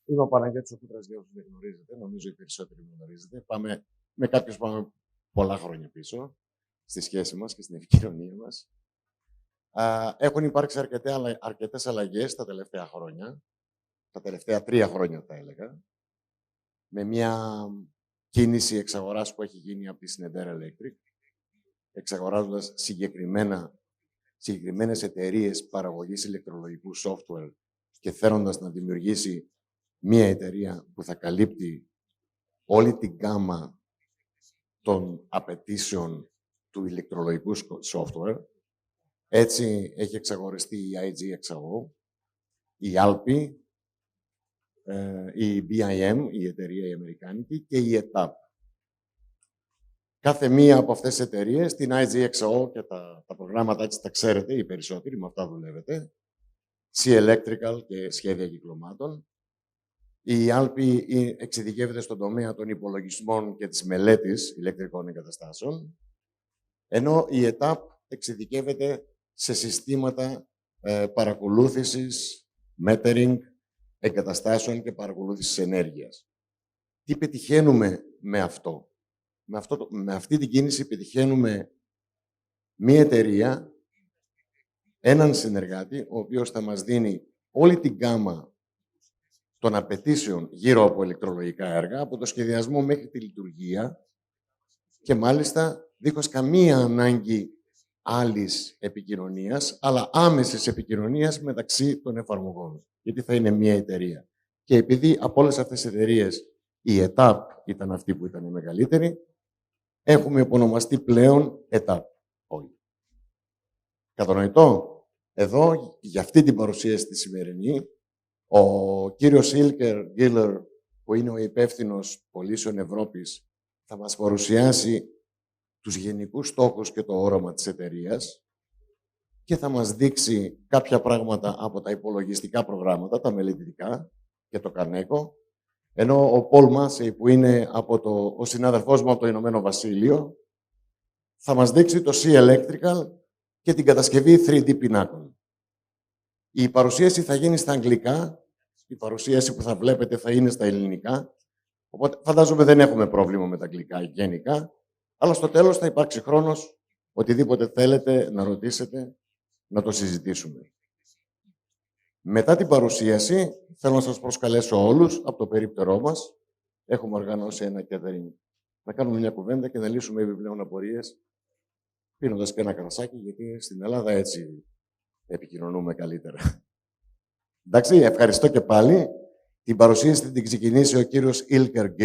Είμαι ο Παναγιώτης ο Κούτρας, για όσους δεν γνωρίζετε. Νομίζω οι περισσότεροι γνωρίζετε. Με κάποιους πάμε πολλά χρόνια πίσω στη σχέση μας και στην επικοινωνία μας. Έχουν υπάρξει αρκετές αλλαγές τα τελευταία χρόνια. Τα τελευταία 3 χρόνια, θα έλεγα. Με μια κίνηση εξαγοράς που έχει γίνει από τη Schneider Electric, εξαγοράζοντας συγκεκριμένες εταιρείες παραγωγής ηλεκτρολογικού software και θέλοντας να δημιουργήσει μία εταιρεία που θα καλύπτει όλη την γκάμα των απαιτήσεων του ηλεκτρολογικού software. Έτσι έχει εξαγορεστεί η IGE+XAO, η ALPI, η BIM, η εταιρεία η αμερικανική, και η etap. Κάθε μία από αυτές τις εταιρείες, την IGE+XAO και τα προγράμματα, έτσι τα ξέρετε, οι περισσότεροι, με αυτά δουλεύετε, SEE Electrical και σχέδια κυκλωμάτων. Η ALPI εξειδικεύεται στον τομέα των υπολογισμών και της μελέτης ηλεκτρικών εγκαταστάσεων, ενώ η etap εξειδικεύεται σε συστήματα παρακολούθησης, metering, εγκαταστάσεων και παρακολούθησης ενέργειας. Τι πετυχαίνουμε με αυτό? Με αυτή την κίνηση πετυχαίνουμε μία εταιρεία, έναν συνεργάτη, ο οποίος θα μας δίνει όλη την γκάμα των απαιτήσεων γύρω από ηλεκτρολογικά έργα, από το σχεδιασμό μέχρι τη λειτουργία και μάλιστα δίχως καμία ανάγκη άλλης επικοινωνίας, αλλά άμεσης επικοινωνίας μεταξύ των εφαρμογών, γιατί θα είναι μία εταιρεία. Και επειδή από όλες αυτές τις εταιρείες η etap ήταν αυτή που ήταν η μεγαλύτερη, έχουμε επωνομαστεί πλέον etap όλοι. Κατανοητό? Εδώ, για αυτή την παρουσίαση τη σημερινή, ο κύριος Ilker, Güler, που είναι ο υπεύθυνος πωλήσεων Ευρώπης, θα μας παρουσιάσει τους γενικούς στόχους και το όραμα της εταιρείας και θα μας δείξει κάποια πράγματα από τα υπολογιστικά προγράμματα, τα μελετητικά και το κανέκο, ενώ ο Massey, που είναι ο συνάδελφός μου από το Ηνωμένο Βασίλειο, θα μας δείξει το SEE Electrical και την κατασκευή 3D πινάκων. Η παρουσίαση θα γίνει στα αγγλικά, η παρουσίαση που θα βλέπετε θα είναι στα ελληνικά, οπότε φαντάζομαι δεν έχουμε πρόβλημα με τα αγγλικά γενικά, αλλά στο τέλος θα υπάρξει χρόνος, οτιδήποτε θέλετε να ρωτήσετε, να το συζητήσουμε. Μετά την παρουσίαση, θέλω να σας προσκαλέσω όλους από το περίπτερό μας. Έχουμε οργανώσει ένα catering. Να κάνουμε μια κουβέντα και να λύσουμε επιπλέον απορίες, πίνοντας και ένα κρασάκι, γιατί στην Ελλάδα έτσι επικοινωνούμε καλύτερα. Εντάξει, ευχαριστώ και πάλι. Την παρουσίαση την ξεκινήσει ο κύριος Ilker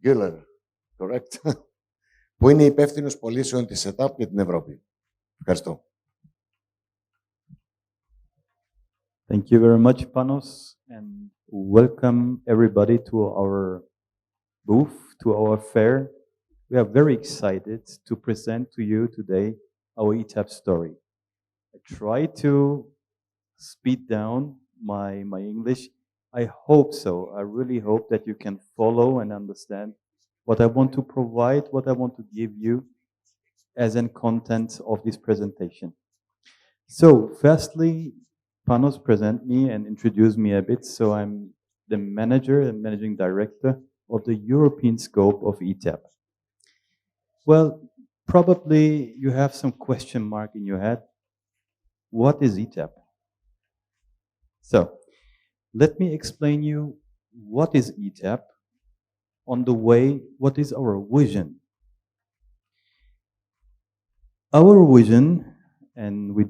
Güler, correct, που είναι υπεύθυνος πωλήσεων της etap για την Ευρώπη. Ευχαριστώ. Thank you very much, Panos, and welcome everybody to our booth, to our fair. We are very excited to present to you today our etap story. I try to speed down my English. I hope so. I really hope that you can follow and understand what I want to provide, what I want to give you as in content of this presentation. So, firstly, Panos present me and introduce me a bit. So I'm the manager and managing director of the European scope of etap. Well, probably you have some question mark in your head. What is etap? So, let me explain you what is etap on the way, what is our vision. Our vision, and we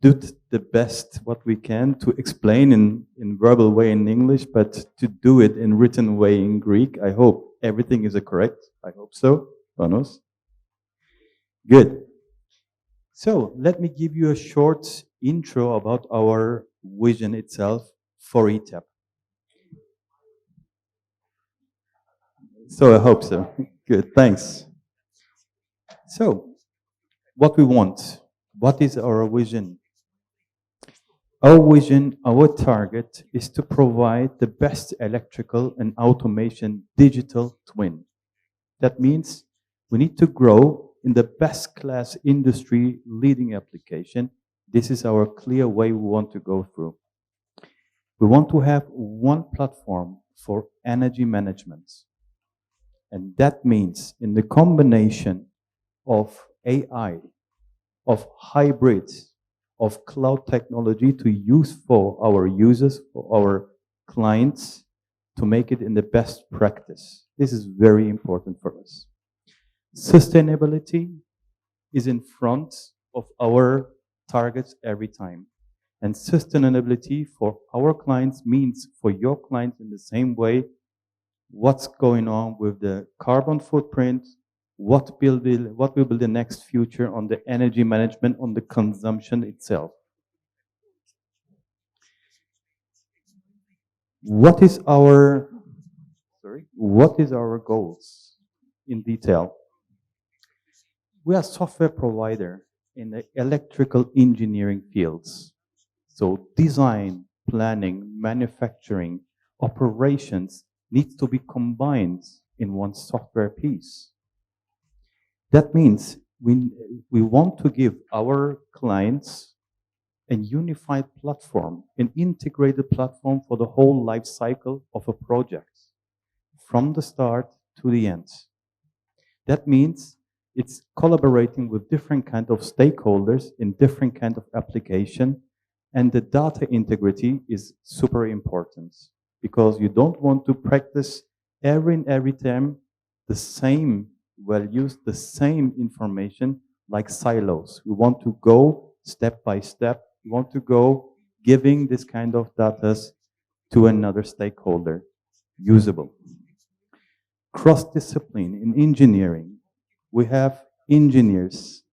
do the best what we can to explain in verbal way in English, but to do it in written way in Greek. I hope everything is correct. I hope so, Panos. Good. So let me give you a short intro about our vision itself for etap. So I hope so. Good, thanks. So, what we want. What is our vision? Our vision, our target is to provide the best electrical and automation digital twin. That means we need to grow in the best class industry leading application. This is our clear way we want to go through. We want to have one platform for energy management. And that means in the combination of AI, of hybrids, of cloud technology to use for our users, for our clients, to make it in the best practice. This is very important for us. Sustainability is in front of our targets every time. And sustainability for our clients means for your clients in the same way what's going on with the carbon footprint, what will be the next future on the energy management, on the consumption itself. What is our goals in detail? We are a software provider in the electrical engineering fields. So design, planning, manufacturing, operations needs to be combined in one software piece. That means we want to give our clients a unified platform, an integrated platform for the whole life cycle of a project, from the start to the end. That means it's collaborating with different kind of stakeholders in different kind of application, and the data integrity is super important because you don't want to practice every time the same values, the same information like silos. We want to go step by step. We want to go giving this kind of data to another stakeholder, usable. Cross-discipline in engineering. We have engineers,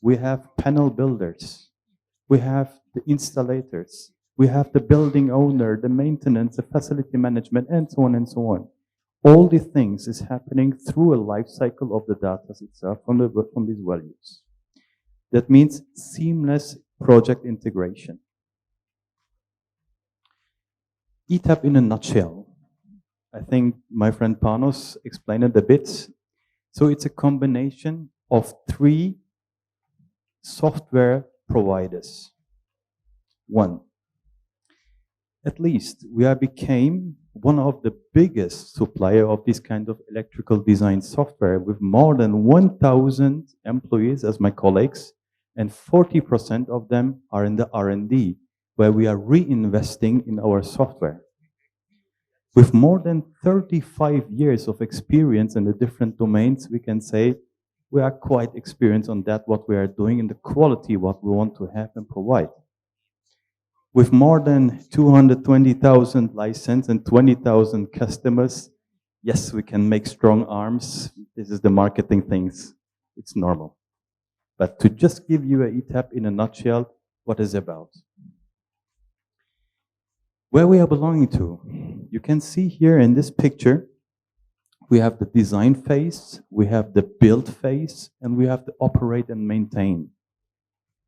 we have panel builders, we have the installators, we have the building owner, the maintenance, the facility management, and so on and so on. All these things is happening through a life cycle of the data itself from these values. That means seamless project integration. ETAP in a nutshell. I think my friend Panos explained it a bit. So it's a combination of 3 software providers. 1, at least we became one of the biggest supplier of this kind of electrical design software with more than 1,000 employees as my colleagues, and 40% of them are in the R&D, where we are reinvesting in our software. With more than 35 years of experience in the different domains, we can say we are quite experienced on that, what we are doing, and the quality what we want to have and provide. With more than 220,000 licenses and 20,000 customers, yes, we can make strong arms. This is the marketing things. It's normal. But to just give you an ETAP in a nutshell, what is about. Where we are belonging to. You can see here in this picture, we have the design phase, we have the build phase, and we have the operate and maintain.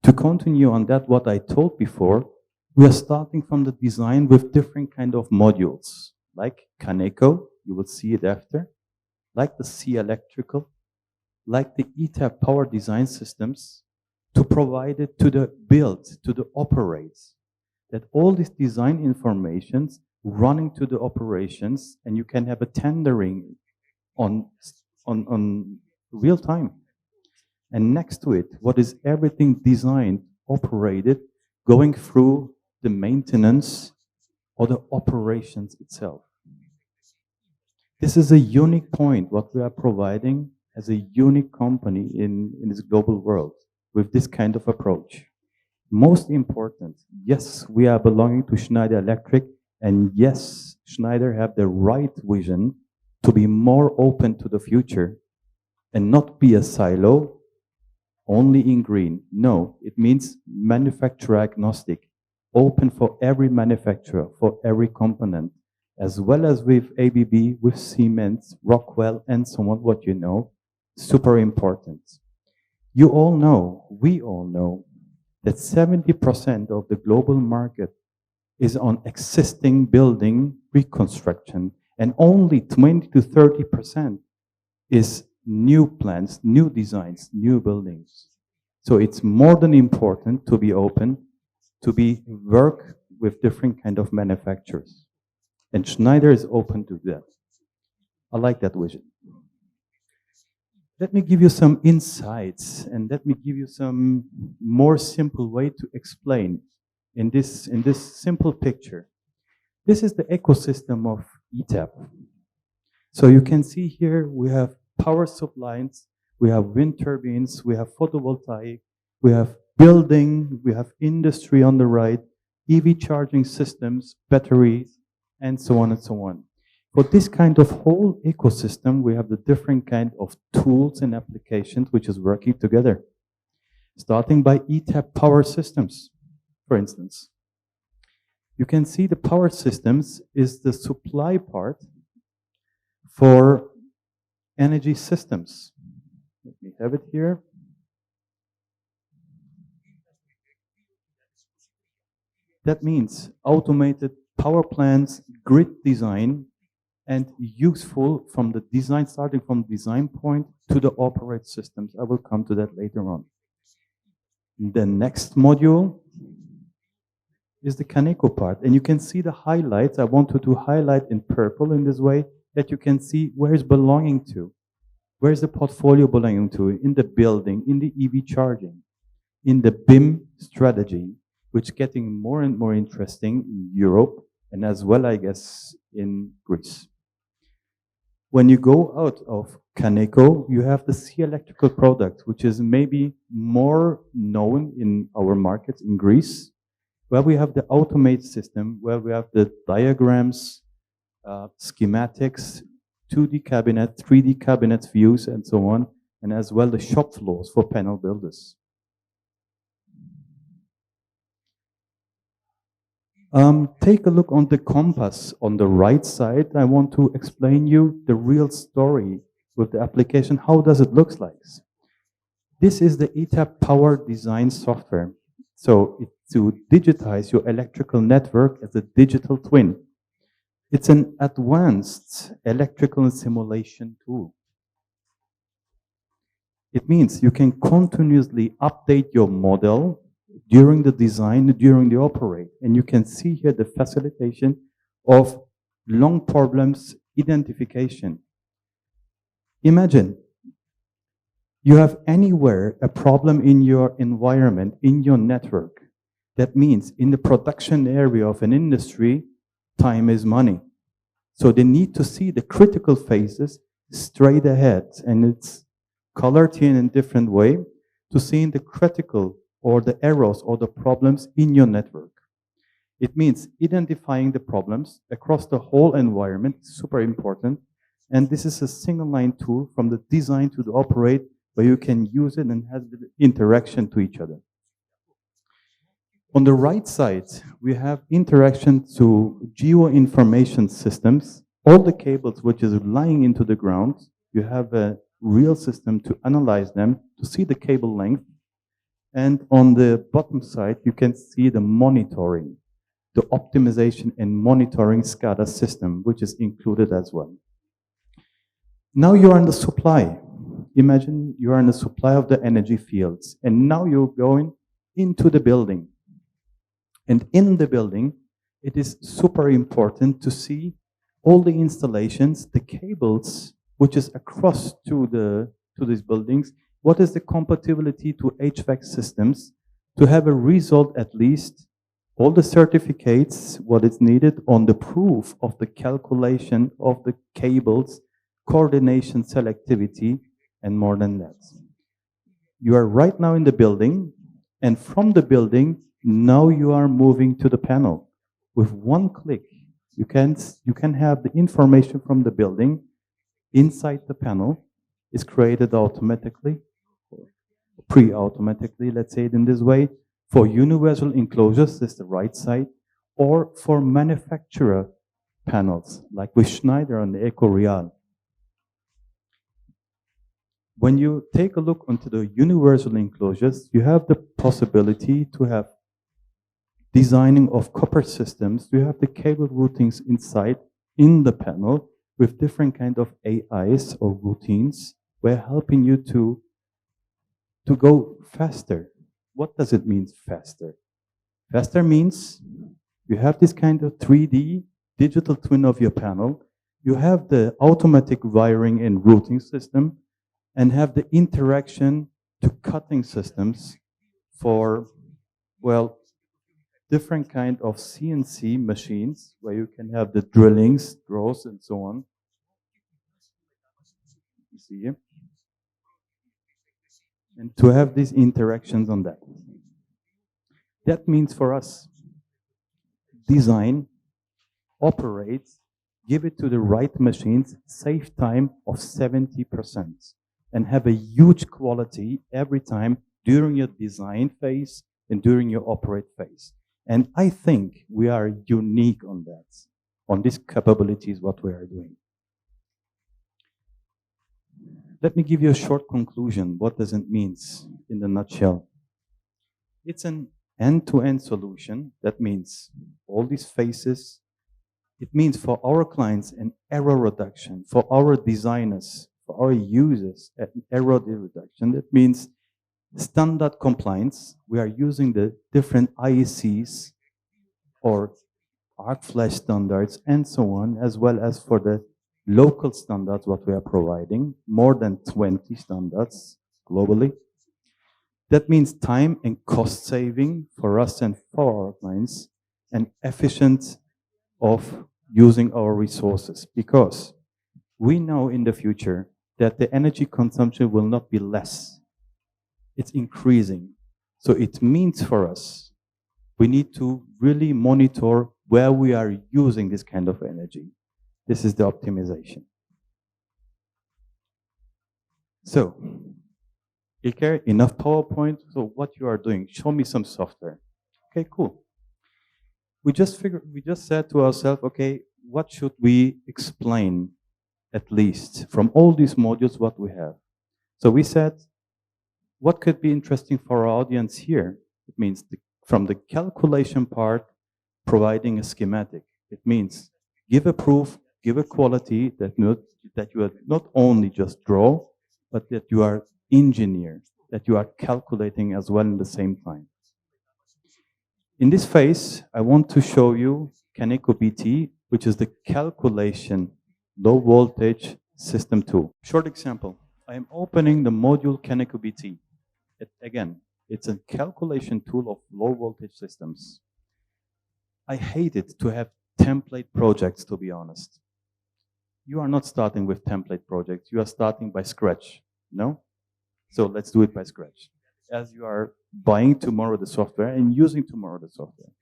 To continue on that, what I told before, we are starting from the design with different kind of modules, like Kaneko, you will see it after, like the SEE Electrical, like the ETAP power design systems, to provide it to the build, to the operate. That all these design informations running to the operations, and you can have a tendering on real time. And next to it, what is everything designed, operated, going through the maintenance or the operations itself. This is a unique point, what we are providing as a unique company in this global world with this kind of approach. Most important, yes, we are belonging to Schneider Electric, and yes, Schneider have the right vision to be more open to the future and not be a silo only in green. No, it means manufacturer agnostic, open for every manufacturer, for every component, as well as with ABB, with Siemens, Rockwell, and so on, what you know, super important. You all know, we all know, that 70% of the global market is on existing building reconstruction, and only 20 to 30% is new plans, new designs, new buildings. So it's more than important to be open, to be work with different kind of manufacturers. And Schneider is open to that. I like that vision. Let me give you some insights, and let me give you some more simple way to explain in this simple picture. This is the ecosystem of etap. So you can see here we have power supplies, we have wind turbines, we have photovoltaic, we have building, we have industry on the right, EV charging systems, batteries, and so on and so on. For this kind of whole ecosystem, we have the different kind of tools and applications which is working together. Starting by etap power systems, for instance. You can see the power systems is the supply part for energy systems. Let me have it here. That means automated power plants, grid design, and useful from the design, starting from design point to the operate systems. I will come to that later on. The next module is the Kaneko part. And you can see the highlights. I wanted to highlight in purple in this way that you can see where it's belonging to. Where is the portfolio belonging to? In the building, in the EV charging, in the BIM strategy, which is getting more and more interesting in Europe and as well, I guess, in Greece. When you go out of Kaneko, you have the SEE Electrical product, which is maybe more known in our markets in Greece, where we have the automate system, where we have the diagrams, schematics, 2D cabinet, 3D cabinet views, and so on, and as well the shop floors for panel builders. Take a look on the compass on the right side. I want to explain you the real story with the application. How does it look like? This is the etap power design software. So it's to digitize your electrical network as a digital twin. It's an advanced electrical simulation tool. It means you can continuously update your model during the design, during the operate. And you can see here the facilitation of long problems identification. Imagine you have anywhere a problem in your environment, in your network. That means in the production area of an industry, time is money. So they need to see the critical phases straight ahead. And it's colored here in a different way to see the critical or the errors or the problems in your network. It means identifying the problems across the whole environment, super important. And this is a single line tool from the design to the operate where you can use it and have the interaction to each other. On the right side, we have interaction to geo-information systems. All the cables which is lying into the ground, you have a real system to analyze them, to see the cable length. And on the bottom side, you can see the monitoring, the optimization and monitoring SCADA system, which is included as well. Now you are in the supply. Imagine you are in the supply of the energy fields, and now you're going into the building. And in the building, it is super important to see all the installations, the cables, which is across to these buildings. What is the compatibility to HVAC systems to have a result at least, all the certificates, what is needed on the proof of the calculation of the cables, coordination, selectivity, and more than that. You are right now in the building, and from the building, now you are moving to the panel. With one click, you can have the information from the building inside the panel. Is created automatically, pre-automatically, let's say it in this way, for universal enclosures, this is the right side, or for manufacturer panels, like with Schneider and the EcoReal. When you take a look onto the universal enclosures, you have the possibility to have designing of copper systems. You have the cable routings inside in the panel with different kind of AIs or routines. We're helping you to go faster. What does it mean faster? Faster means You have this kind of 3D digital twin of your panel. You have the automatic wiring and routing system, and have the interaction to cutting systems for, well, different kind of CNC machines where you can have the drillings, draws, and so on. You see here? And to have these interactions on that. That means for us, design, operate, give it to the right machines, save time of 70%, and have a huge quality every time during your design phase and during your operate phase. And I think we are unique on that, on these capabilities, what we are doing. Let me give you a short conclusion. What does it mean in the nutshell? It's an end-to-end solution. That means all these phases. It means for our clients an error reduction, for our designers, for our users, an error reduction. That means standard compliance. We are using the different IECs or arc flash standards and so on, as well as for the local standards what we are providing, more than 20 standards globally. That means time and cost saving for us and for our clients, and efficient of using our resources, because we know in the future that the energy consumption will not be less. It's increasing. So it means for us, we need to really monitor where we are using this kind of energy. This is the optimization. So, Ilker, enough PowerPoint. So what you are doing, show me some software. Okay, cool. We just said to ourselves, okay, what should we explain at least from all these modules what we have? So we said, what could be interesting for our audience here? It means from the calculation part, providing a schematic. It means give a proof, give a quality that you are not only just draw, but that you are engineer, that you are calculating as well in the same time. In this phase, I want to show you Caneco BT, which is the calculation low voltage system tool. Short example, I am opening the module Caneco BT. Again, it's a calculation tool of low voltage systems. I hate it to have template projects, to be honest. You are not starting with template projects. You are starting by scratch, no? So let's do it by scratch. As you are buying tomorrow the software and using tomorrow the software.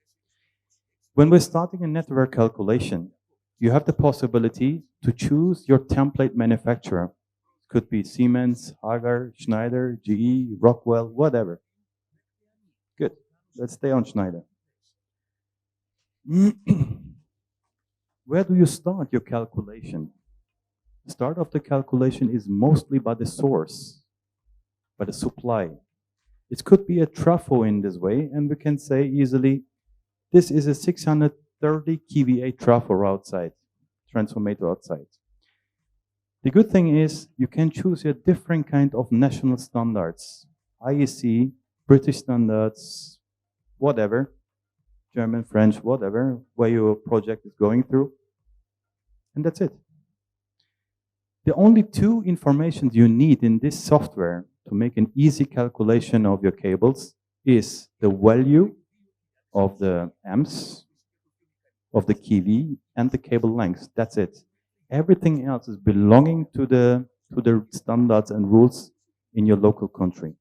When we're starting a network calculation, you have the possibility to choose your template manufacturer. Could be Siemens, Hager, Schneider, GE, Rockwell, whatever. Good. Let's stay on Schneider. Where do you start your calculation? The start of the calculation is mostly by the source, by the supply. It could be a trafo in this way, and we can say easily, this is a 630 kVA trafo outside, transformator outside. The good thing is you can choose a different kind of national standards, IEC, British standards, whatever, German, French, whatever, where your project is going through, and that's it. The only two informations you need in this software to make an easy calculation of your cables is the value of the amps, of the kV, and the cable length. That's it. Everything else is belonging to the standards and rules in your local country.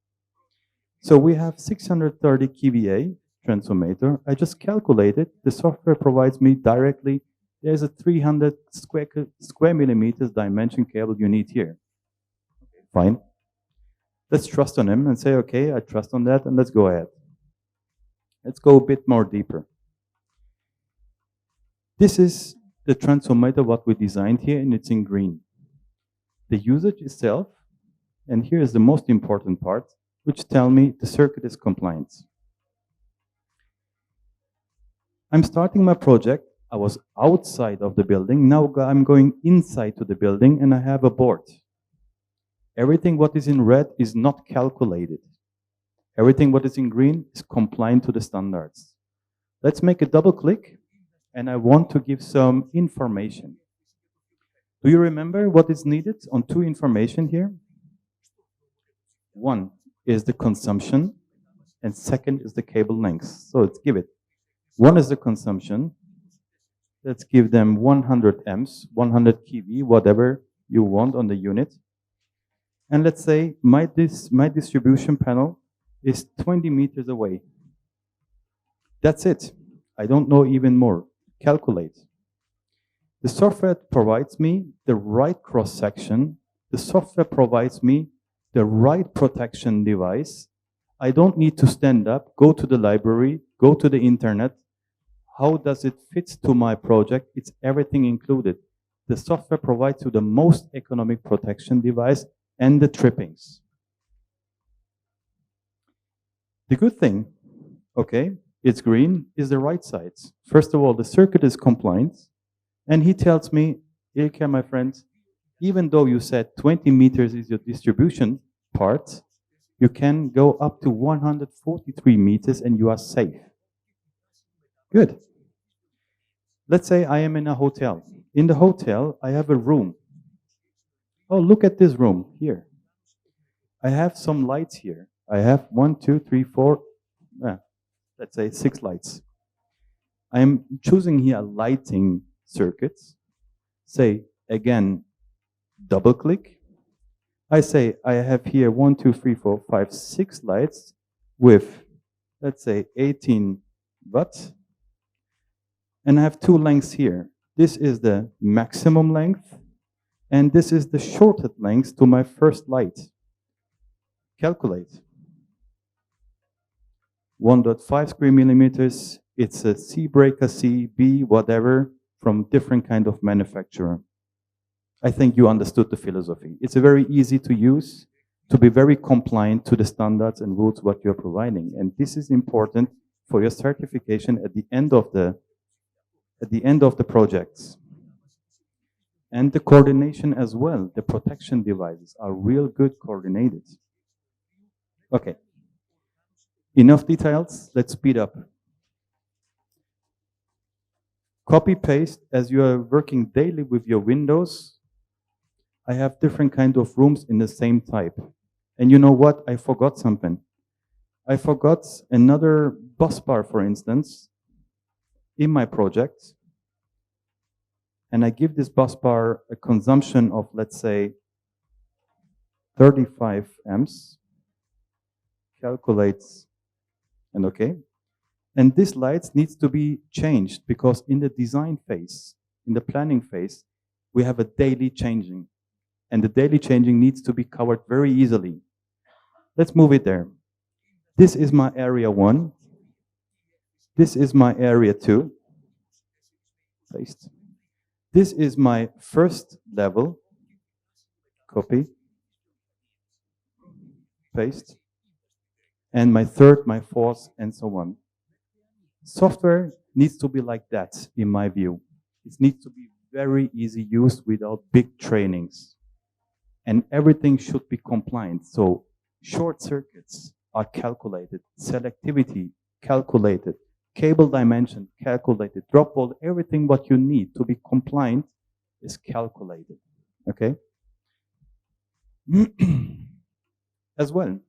So we have 630 kVA transformator. I just calculated. The software provides me directly. There's a 300 square millimeters dimension cable you need here. Fine. Let's trust on him and say, okay, I trust on that, and let's go ahead. Let's go a bit more deeper. This is the transformator what we designed here, and it's in green. The usage itself, and here is the most important part, which tell me the circuit is compliant. I'm starting my project. I was outside of the building. Now I'm going inside to the building, and I have a board. Everything what is in red is not calculated. Everything what is in green is compliant to the standards. Let's make a double click, and I want to give some information. Do you remember what is needed on two information here? One is the consumption, and second is the cable length. So let's give it. One is the consumption. Let's give them 100 amps, 100 kV, whatever you want on the unit. And let's say my distribution panel is 20 meters away. That's it. I don't know even more. Calculate. The software provides me the right cross-section. The software provides me the right protection device. I don't need to stand up, go to the library, go to the internet. How does it fit to my project? It's everything included. The software provides you the most economic protection device and the trippings. The good thing, okay, it's green, is the right side. First of all, the circuit is compliant. And he tells me, Ilker, my friend, even though you said 20 meters is your distribution part, you can go up to 143 meters and you are safe. Good. Let's say I am in a hotel. In the hotel, I have a room. Oh, look at this room here. I have some lights here. I have 1, 2, 3, 4, let's say 6 lights. I'm choosing here lighting circuits. Say again, double click. I say I have here 1, 2, 3, 4, 5, 6 lights with, let's say, 18 watts. And I have 2 lengths here. This is the maximum length, and this is the shorted length to my first light. Calculate. 1.5 square millimeters. It's a C breaker, C, B, whatever, from different kind of manufacturer. I think you understood the philosophy. It's a very easy to use, to be very compliant to the standards and rules what you're providing. And this is important for your certification at the end of the projects. And the coordination as well. The protection devices are real good coordinated. Okay. Enough details. Let's speed up. Copy paste as you are working daily with your windows. I have different kind of rooms in the same type. And you know what? I forgot something. I forgot another bus bar, for instance, in my project. And I give this bus bar a consumption of, let's say, 35 amps. Calculates, and okay. And this lights needs to be changed because in the design phase, in the planning phase, we have a daily changing. And the daily changing needs to be covered very easily. Let's move it there. This is my area 1. This is my area 2. Paste. This is my first level. Copy. Paste. And my third, my fourth, and so on. Software needs to be like that, in my view. It needs to be very easy used without big trainings. And everything should be compliant. So short circuits are calculated, selectivity calculated, cable dimension calculated, drop volt, everything what you need to be compliant is calculated. Okay? As well,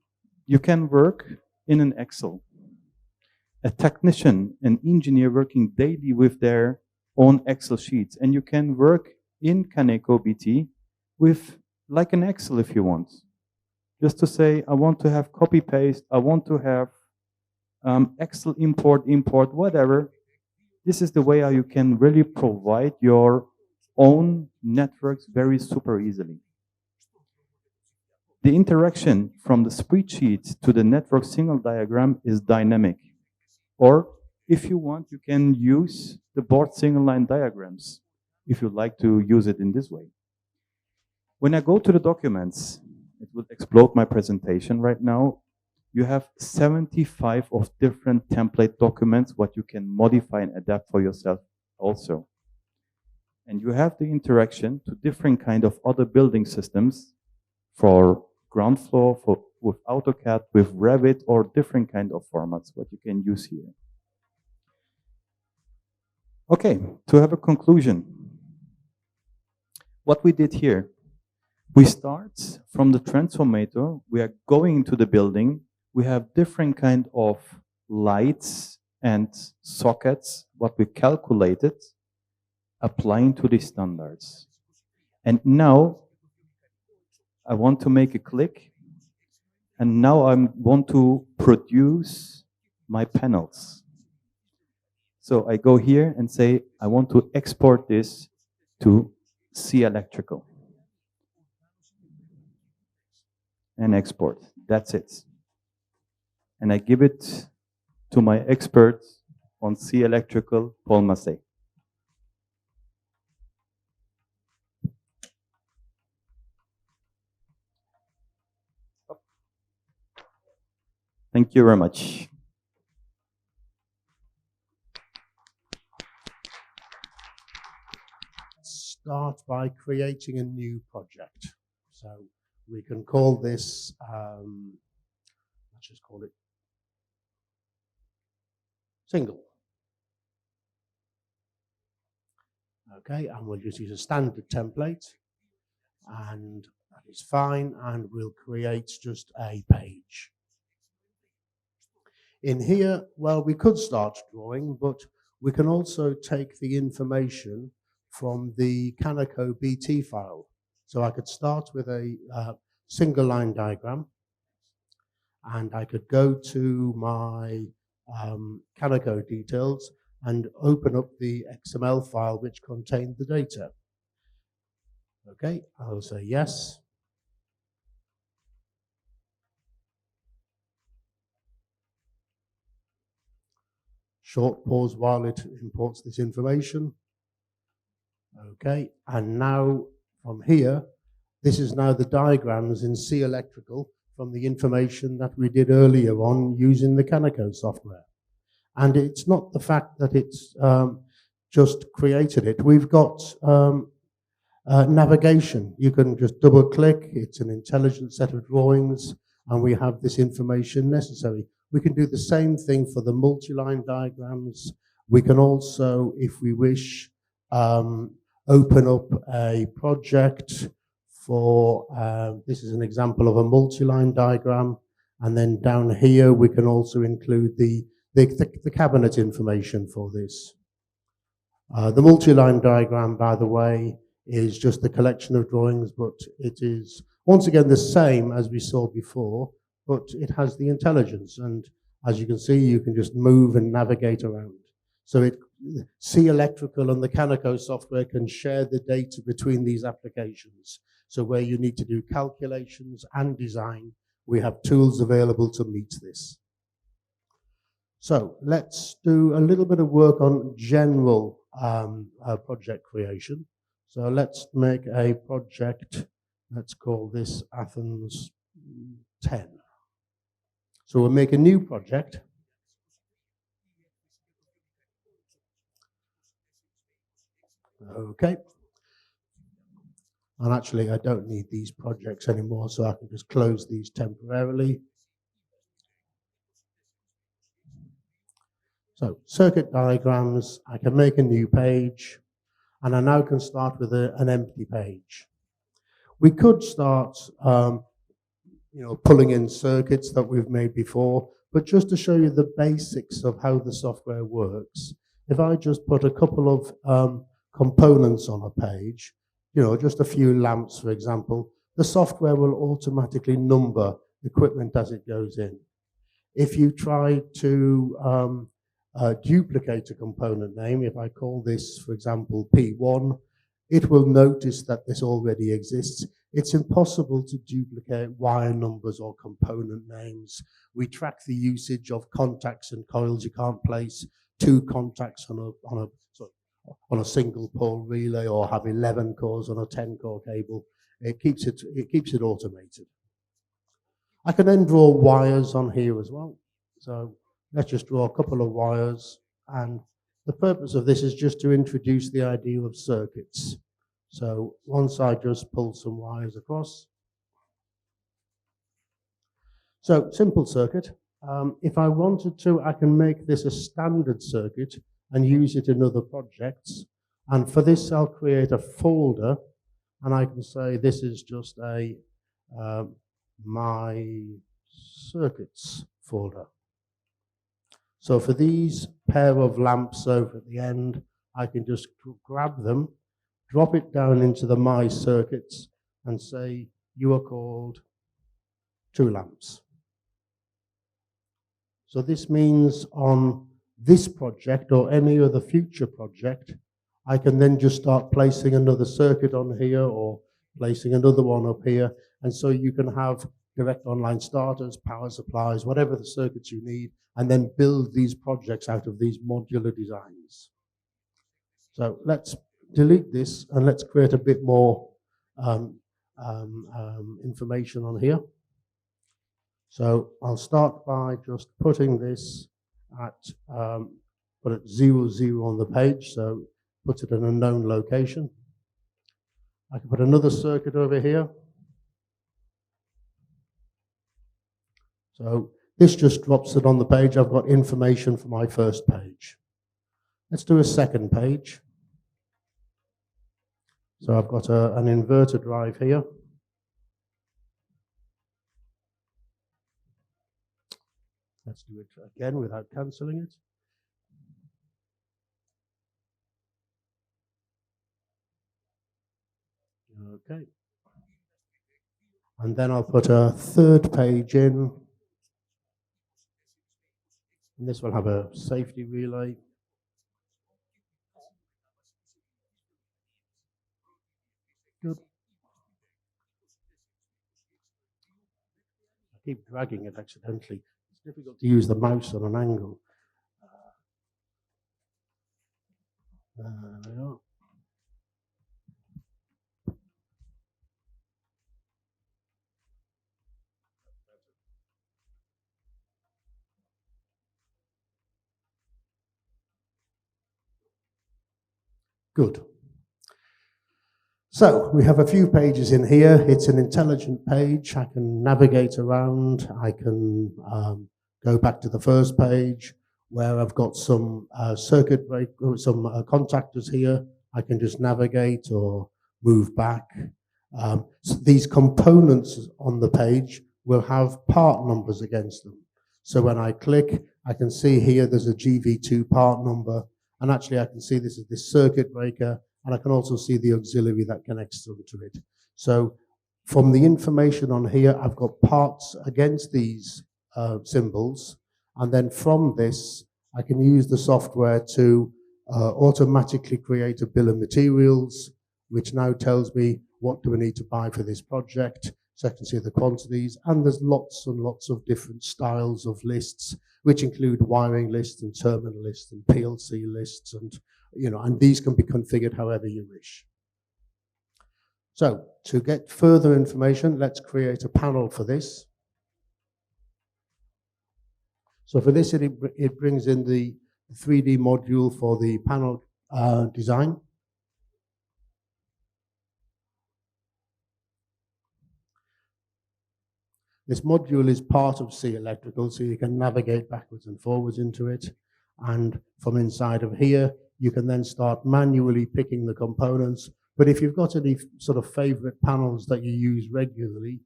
you can work in an Excel. A technician, an engineer working daily with their own Excel sheets. And you can work in Kaneko BT with like an Excel if you want. Just to say, I want to have copy paste, I want to have Excel import, whatever. This is the way how you can really provide your own networks very super easily. The interaction from the spreadsheet to the network signal diagram is dynamic. Or if you want, you can use the board signal line diagrams if you like to use it in this way. When I go to the documents, it will explode my presentation right now. You have 75 of different template documents, what you can modify and adapt for yourself also. And you have the interaction to different kind of other building systems for ground floor, with AutoCAD, with Revit, or different kind of formats, what you can use here. Okay, to have a conclusion, what we did here, we start from the transformator, we are going into the building, we have different kind of lights and sockets, what we calculated, applying to the standards. And now I want to make a click, and now I want to produce my panels. So I go here and say, I want to export this to SEE Electrical. And export, that's it. And I give it to my expert on SEE Electrical, Paul Massey. Thank you very much. Start by creating a new project. So we can call this, let's just call it single. Okay, and we'll just use a standard template, and that is fine, and we'll create just a page. In here, well, we could start drawing, but we can also take the information from the Canaco BT file. So I could start with a single line diagram, and I could go to my Canaco details and open up the XML file which contained the data. Okay, I'll say yes. Short pause while it imports this information. Okay, and now from here, this is now the diagrams in SEE Electrical from the information that we did earlier on using the Canaco software. And it's not the fact that it's just created it. We've got navigation. You can just double click. It's an intelligent set of drawings, and we have this information necessary. We can do the same thing for the multi-line diagrams. We can also, if we wish, open up a project for, this is an example of a multi-line diagram. And then down here, we can also include the cabinet information for this. The multi-line diagram, by the way, is just a collection of drawings, but it is, once again, the same as we saw before, but it has the intelligence. And as you can see, you can just move and navigate around. So SEE Electrical and the Canaco software can share the data between these applications. So where you need to do calculations and design, we have tools available to meet this. So let's do a little bit of work on general project creation. So let's make a project, let's call this Athens 10. So we'll make a new project. Okay. And actually, I don't need these projects anymore, so I can just close these temporarily. So circuit diagrams, I can make a new page, and I now can start with an empty page. We could start, pulling in circuits that we've made before, but just to show you the basics of how the software works, if I just put a couple of components on a page, just a few lamps, for example, the software will automatically number equipment as it goes in. If you try to duplicate a component name, if I call this, for example, P1, it will notice that this already exists. It's impossible to duplicate wire numbers or component names. We track the usage of contacts and coils. You can't place 2 contacts on a single pole relay or have 11 cores on a 10-core cable. It keeps it automated. I can then draw wires on here as well. So let's just draw a couple of wires, and the purpose of this is just to introduce the idea of circuits. So once I just pull some wires across. So simple circuit. If I wanted to, I can make this a standard circuit, and use it in other projects. And for this, I'll create a folder, and I can say this is just a my circuits folder. So for these pair of lamps over at the end, I can just grab them, drop it down into the my circuits, and say you are called 2 lamps. So this means on this project or any other future project, I can then just start placing another circuit on here or placing another one up here. And so you can have direct online starters, power supplies, whatever the circuits you need, and then build these projects out of these modular designs. So let's delete this and let's create a bit more information on here. So I'll start by just putting this at, put it 0, 0 on the page, so puts it in a known location. I can put another circuit over here. So this just drops it on the page. I've got information for my first page. Let's do a second page. So I've got an inverter drive here. Let's do it again without cancelling it. Okay. And then I'll put a third page in. And this will have a safety relay. Good. I keep dragging it accidentally. It's difficult to use the mouse on an angle. There we are. Good. So we have a few pages in here. It's an intelligent page. I can navigate around. I can go back to the first page where I've got some circuit break, some contactors here. I can just navigate or move back. So these components on the page will have part numbers against them. So when I click, I can see here there's a GV2 part number. And actually, I can see this is this circuit breaker, and I can also see the auxiliary that connects to it. So from the information on here, I've got parts against these symbols. And then from this, I can use the software to automatically create a bill of materials, which now tells me what do I need to buy for this project. So I can see the quantities, and there's lots and lots of different styles of lists, which include wiring lists and terminal lists and PLC lists, and and these can be configured however you wish. So to get further information, let's create a panel for this. So for this, it brings in the 3D module for the panel design. This module is part of SEE Electrical, so you can navigate backwards and forwards into it. And from inside of here, you can then start manually picking the components. But if you've got any sort of favorite panels that you use regularly,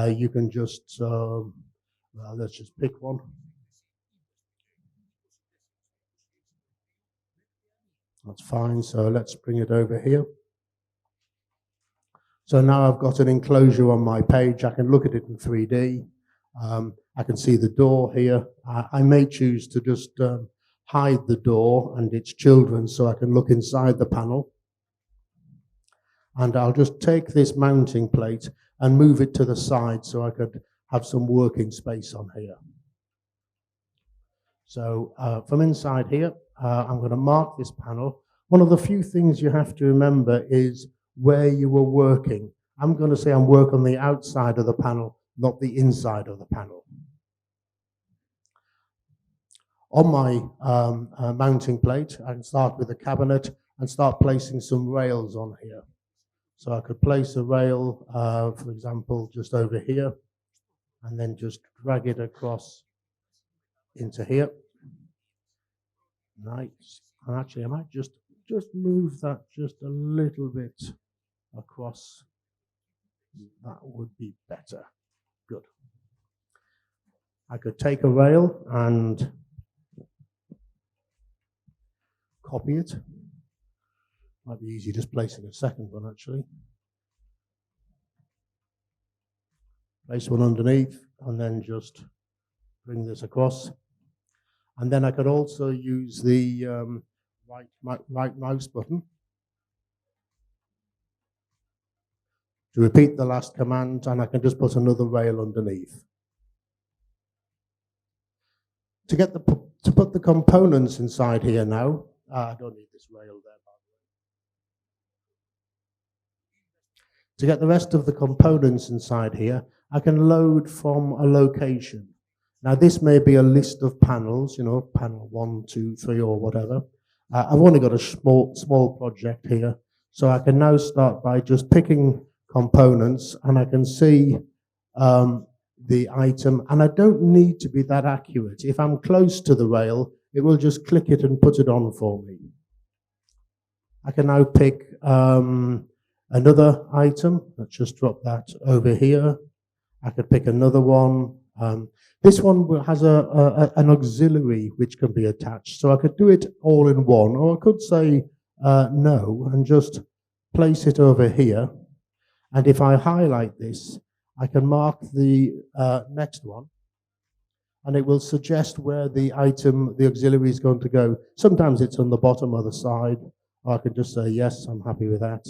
you can just, let's just pick one. That's fine, so let's bring it over here. So now I've got an enclosure on my page. I can look at it in 3D. I can see the door here. I may choose to just hide the door and its children so I can look inside the panel. And I'll just take this mounting plate and move it to the side so I could have some working space on here. So from inside here, I'm going to mark this panel. One of the few things you have to remember is where you were working. I'm going to say I'm working on the outside of the panel, not the inside of the panel. On my mounting plate, I can start with a cabinet and start placing some rails on here. So I could place a rail, for example, just over here, and then just drag it across into here. Nice, And actually, I might just move that just a little bit across. That would be better. Good. I could take a rail and copy it. Might be easy just placing a second one, actually. Place one underneath and then just bring this across. And then I could also use the right mouse button to repeat the last command, and I can just put another rail underneath. To put the components inside here now, I don't need this rail there, by the way. To get the rest of the components inside here, I can load from a location. Now this may be a list of panels, you know, panel 1, 2, 3, or whatever. I've only got a small project here, so I can now start by just picking components, and I can see the item, and I don't need to be that accurate. If I'm close to the rail, it will just click it and put it on for me. I can now pick another item. Let's just drop that over here. I could pick another one. This one has an auxiliary which can be attached, so I could do it all in one, or I could say no and just place it over here. And if I highlight this, I can mark the next one, and it will suggest where the item, the auxiliary, is going to go. Sometimes it's on the bottom or the side, or I can just say, yes, I'm happy with that.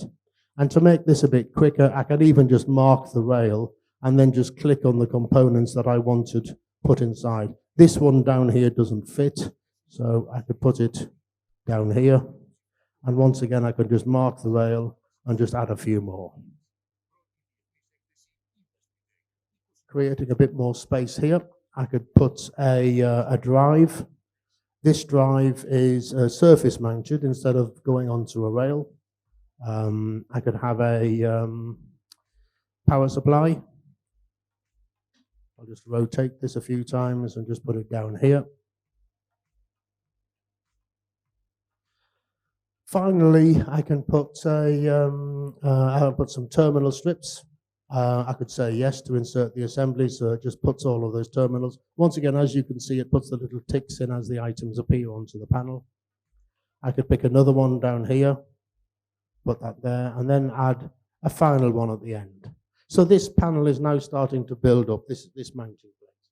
And to make this a bit quicker, I can even just mark the rail and then just click on the components that I wanted put inside. This one down here doesn't fit, so I could put it down here. And once again, I could just mark the rail and just add a few more. Creating a bit more space here, I could put a drive. This drive is surface mounted instead of going onto a rail. I could have a power supply. I'll just rotate this a few times and just put it down here. Finally, I can put I'll put some terminal strips. I could say yes to insert the assembly, so it just puts all of those terminals. Once again, as you can see, it puts the little ticks in as the items appear onto the panel. I could pick another one down here, put that there, and then add a final one at the end. So this panel is now starting to build up, this mounting plate.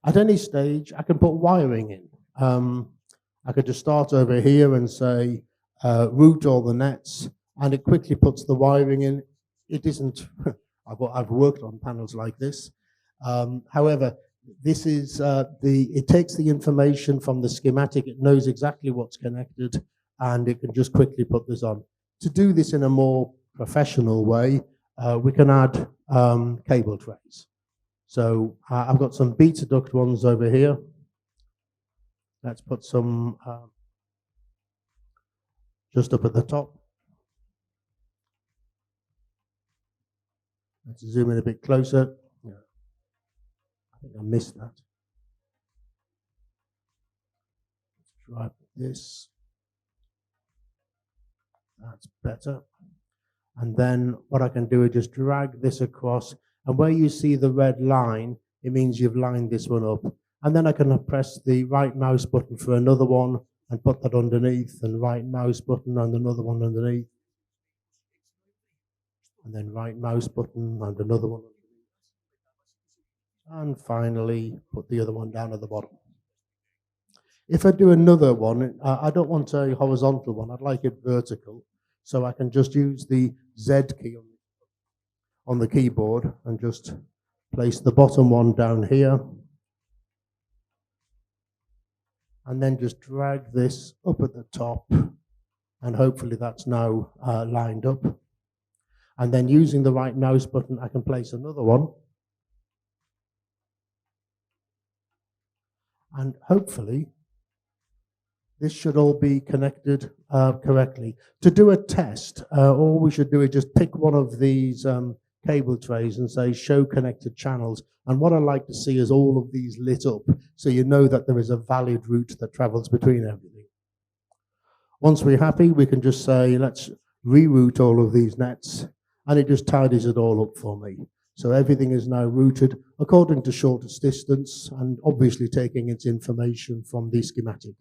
At any stage, I can put wiring in. I could just start over here and say, route all the nets, and it quickly puts the wiring in. It isn't, I've worked on panels like this. However, this is, it takes the information from the schematic, it knows exactly what's connected, and it can just quickly put this on. To do this in a more professional way, we can add cable trays. So I've got some beta duct ones over here. Let's put some just up at the top. Let's zoom in a bit closer. Yeah. I think I missed that. Let's try this. That's better. And then what I can do is just drag this across, and where you see the red line, it means you've lined this one up. And then I can press the right mouse button for another one and put that underneath, and right mouse button and another one underneath. And then right mouse button and another one underneath. And finally, put the other one down at the bottom. If I do another one, I don't want a horizontal one, I'd like it vertical. So I can just use the Z key on the keyboard and just place the bottom one down here. And then just drag this up at the top, and hopefully that's now lined up. And then using the right mouse button, I can place another one. And hopefully, this should all be connected correctly. To do a test, all we should do is just pick one of these cable trays and say, show connected channels. And what I like to see is all of these lit up, so you know that there is a valid route that travels between everything. Once we're happy, we can just say, let's reroute all of these nets, and it just tidies it all up for me. So everything is now routed according to shortest distance, and obviously taking its information from the schematic.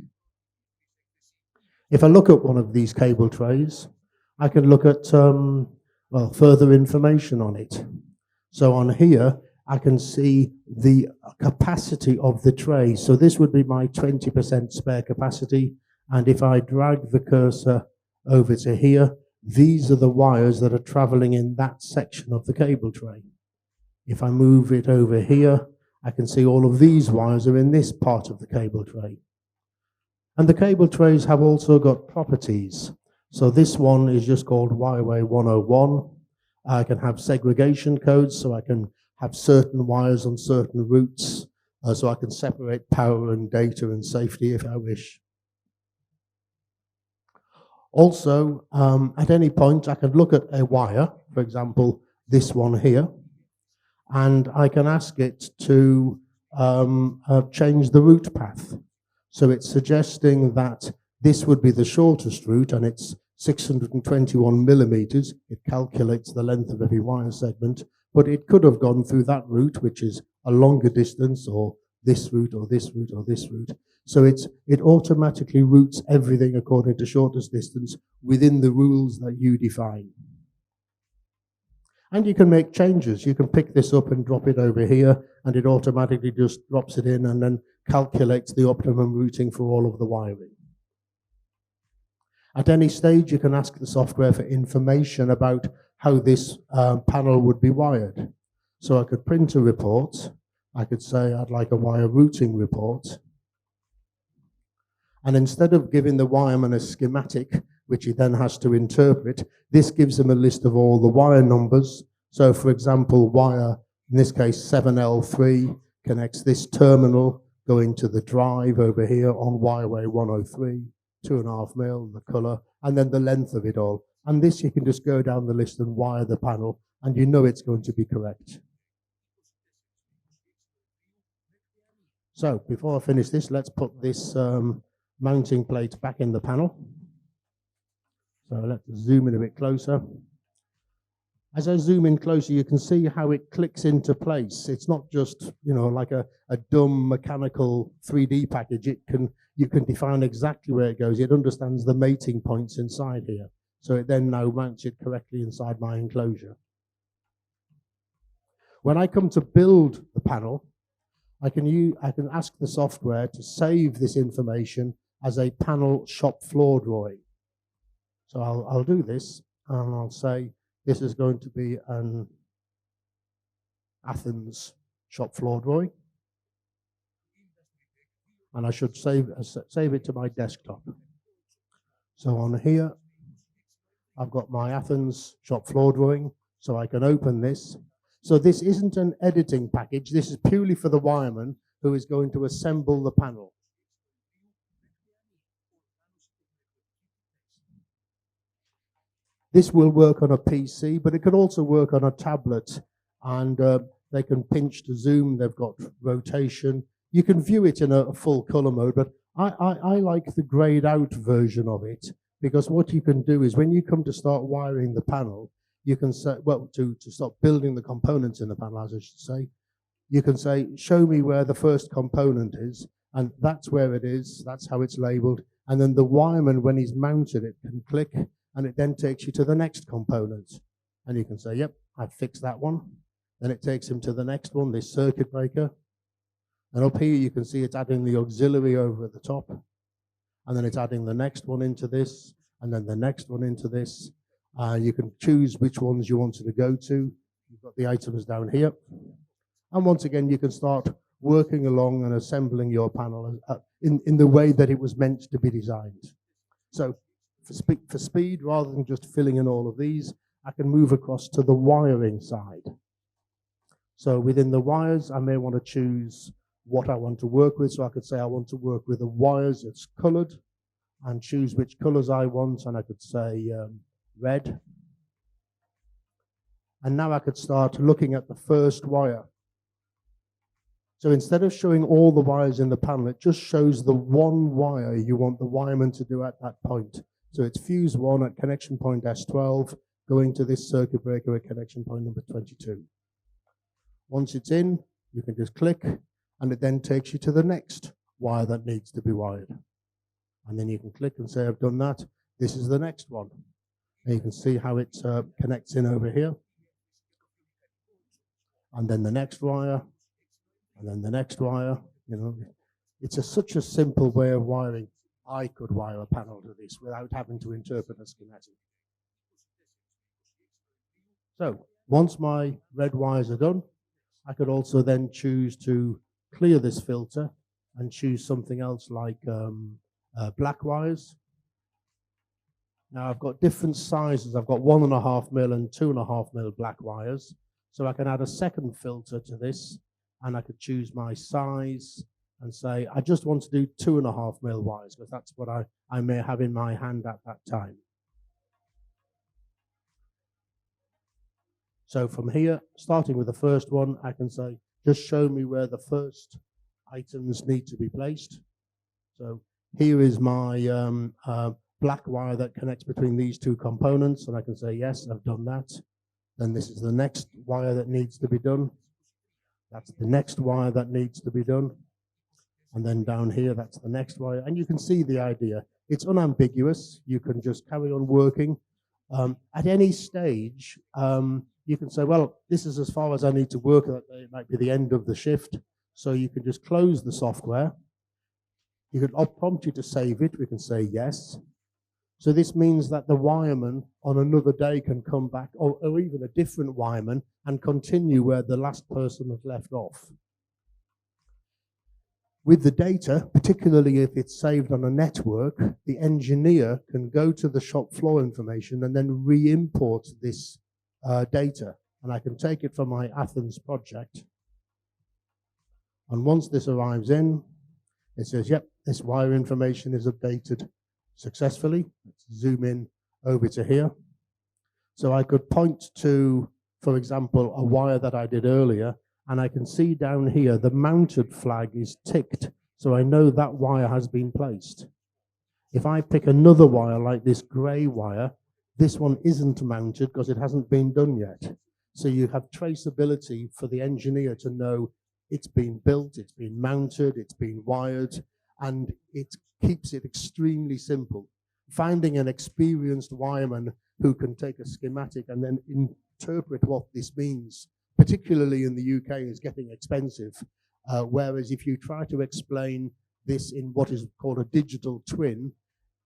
If I look at one of these cable trays, I can look at further information on it. So on here, I can see the capacity of the tray. So this would be my 20% spare capacity. And if I drag the cursor over to here, these are the wires that are traveling in that section of the cable tray. If I move it over here, I can see all of these wires are in this part of the cable tray. And the cable trays have also got properties. So this one is just called Wireway 101. I can have segregation codes, so I can have certain wires on certain routes, so I can separate power and data and safety if I wish. Also, at any point, I can look at a wire, for example, this one here, and I can ask it to change the route path. So it's suggesting that this would be the shortest route, and it's 621 millimeters. It calculates the length of every wire segment, but it could have gone through that route, which is a longer distance, or this route, or this route, or this route. So it automatically routes everything according to shortest distance within the rules that you define. And you can make changes. You can pick this up and drop it over here, and it automatically just drops it in and then calculates the optimum routing for all of the wiring. At any stage, you can ask the software for information about how this panel would be wired. So I could print a report. I could say I'd like a wire routing report. And instead of giving the wireman a schematic, which he then has to interpret, this gives him a list of all the wire numbers. So for example, wire, in this case 7L3, connects this terminal going to the drive over here on Wireway 103, 2.5 mil, the color, and then the length of it all. And this you can just go down the list and wire the panel, and you know it's going to be correct. So before I finish this, let's put this mounting plate back in the panel. So let's zoom in a bit closer. As I zoom in closer, you can see how it clicks into place. It's not just, like a dumb mechanical 3D package. You can define exactly where it goes. It understands the mating points inside here. So it then now mounts it correctly inside my enclosure. When I come to build the panel, I can ask the software to save this information as a panel shop floor drawing. So I'll do this, and I'll say this is going to be an Athens shop floor drawing. And I should save it to my desktop. So on here, I've got my Athens shop floor drawing, so I can open this. So this isn't an editing package. This is purely for the wireman who is going to assemble the panel. This will work on a PC, but it can also work on a tablet, and they can pinch to zoom. They've got rotation. You can view it in a full color mode, but I like the grayed out version of it, because what you can do is when you come to start wiring the panel, you can say, well, to start building the components in the panel, as I should say, you can say, show me where the first component is, and that's where it is, that's how it's labeled, and then the wireman, when he's mounted it, can click, and it then takes you to the next component. And you can say, yep, I've fixed that one. Then it takes him to the next one, this circuit breaker. And up here, you can see it's adding the auxiliary over at the top. And then it's adding the next one into this, and then the next one into this. You can choose which ones you wanted to go to. You've got the items down here. And once again, you can start working along and assembling your panel in the way that it was meant to be designed. So for speed, rather than just filling in all of these, I can move across to the wiring side. So within the wires, I may want to choose what I want to work with. So I could say I want to work with the wires that's colored, and choose which colors I want. And I could say red. And now I could start looking at the first wire. So instead of showing all the wires in the panel, it just shows the one wire you want the wireman to do at that point. So it's fuse 1 at connection point S12, going to this circuit breaker at connection point number 22. Once it's in, you can just click, and it then takes you to the next wire that needs to be wired. And then you can click and say, I've done that. This is the next one. And you can see how it connects in over here. And then the next wire, and then the next wire. You know, it's such a simple way of wiring. I could wire a panel to this without having to interpret a schematic. So once my red wires are done, I could also then choose to clear this filter and choose something else like black wires. Now I've got different sizes. I've got 1.5 mil and 2.5 mil black wires. So I can add a second filter to this, and I could choose my size and say, I just want to do 2.5 mil wires, because that's what I may have in my hand at that time. So from here, starting with the first one, I can say, just show me where the first items need to be placed. So here is my black wire that connects between these two components, and I can say, yes, I've done that. Then this is the next wire that needs to be done. That's the next wire that needs to be done. And then down here, that's the next wire. And you can see the idea. It's unambiguous. You can just carry on working. At any stage, you can say, well, this is as far as I need to work. It might be the end of the shift. So you can just close the software. You can prompt you to save it. We can say yes. So this means that the wireman on another day can come back, or even a different wireman, and continue where the last person had left off. With the data, particularly if it's saved on a network, the engineer can go to the shop floor information and then re-import this data. And I can take it from my Athens project. And once this arrives in, it says, yep, this wire information is updated successfully. Let's zoom in over to here. So I could point to, for example, a wire that I did earlier, and I can see down here the mounted flag is ticked, so I know that wire has been placed. If I pick another wire like this grey wire, this one isn't mounted because it hasn't been done yet. So you have traceability for the engineer to know it's been built, it's been mounted, it's been wired, and it keeps it extremely simple. Finding an experienced wireman who can take a schematic and then interpret what this means, particularly in the UK, is getting expensive. Whereas if you try to explain this in what is called a digital twin,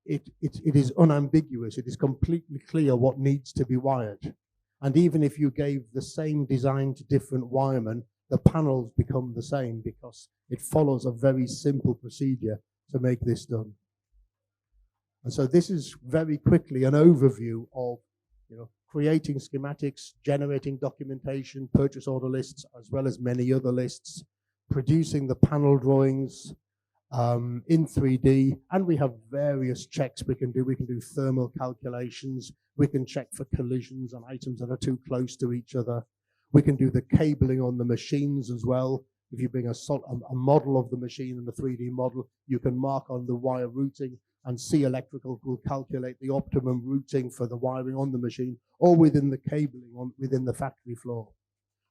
it is unambiguous. It is completely clear what needs to be wired. And even if you gave the same design to different wiremen, the panels become the same because it follows a very simple procedure to make this done. And so this is very quickly an overview of, creating schematics, generating documentation, purchase order lists, as well as many other lists, producing the panel drawings in 3D, and we have various checks we can do. We can do thermal calculations. We can check for collisions on items that are too close to each other. We can do the cabling on the machines as well. If you bring a model of the machine and a 3D model, you can mark on the wire routing, and SEE Electrical will calculate the optimum routing for the wiring on the machine or within the cabling within the factory floor.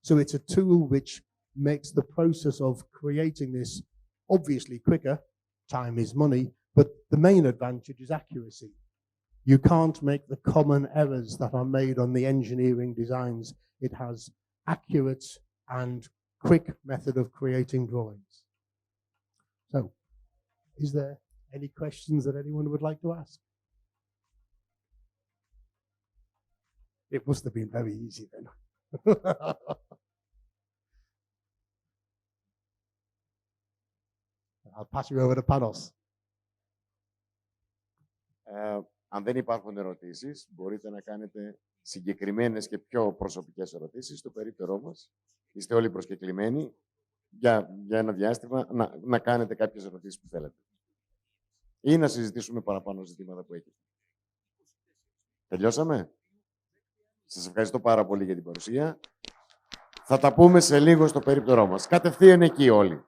So it's a tool which makes the process of creating this obviously quicker. Time is money, but the main advantage is accuracy. You can't make the common errors that are made on the engineering designs. It has accurate and quick method of creating drawings. So, is there any questions that anyone would like to ask? It must have been very easy then. I'll pass you over to Panos. Αν δεν υπάρχουν ερωτήσεις, μπορείτε να κάνετε συγκεκριμένες και πιο προσωπικές ερωτήσεις στο περίπτερό μας. Είστε όλοι προσκεκλημένοι για ένα διάστημα να κάνετε κάποιες ερωτήσεις που θέλετε. Ή να συζητήσουμε παραπάνω ζητήματα που έχετε. Τελειώσαμε? Σας ευχαριστώ πάρα πολύ για την παρουσία. Θα τα πούμε σε λίγο στο περίπτερό μας. Κατευθείαν εκεί όλοι.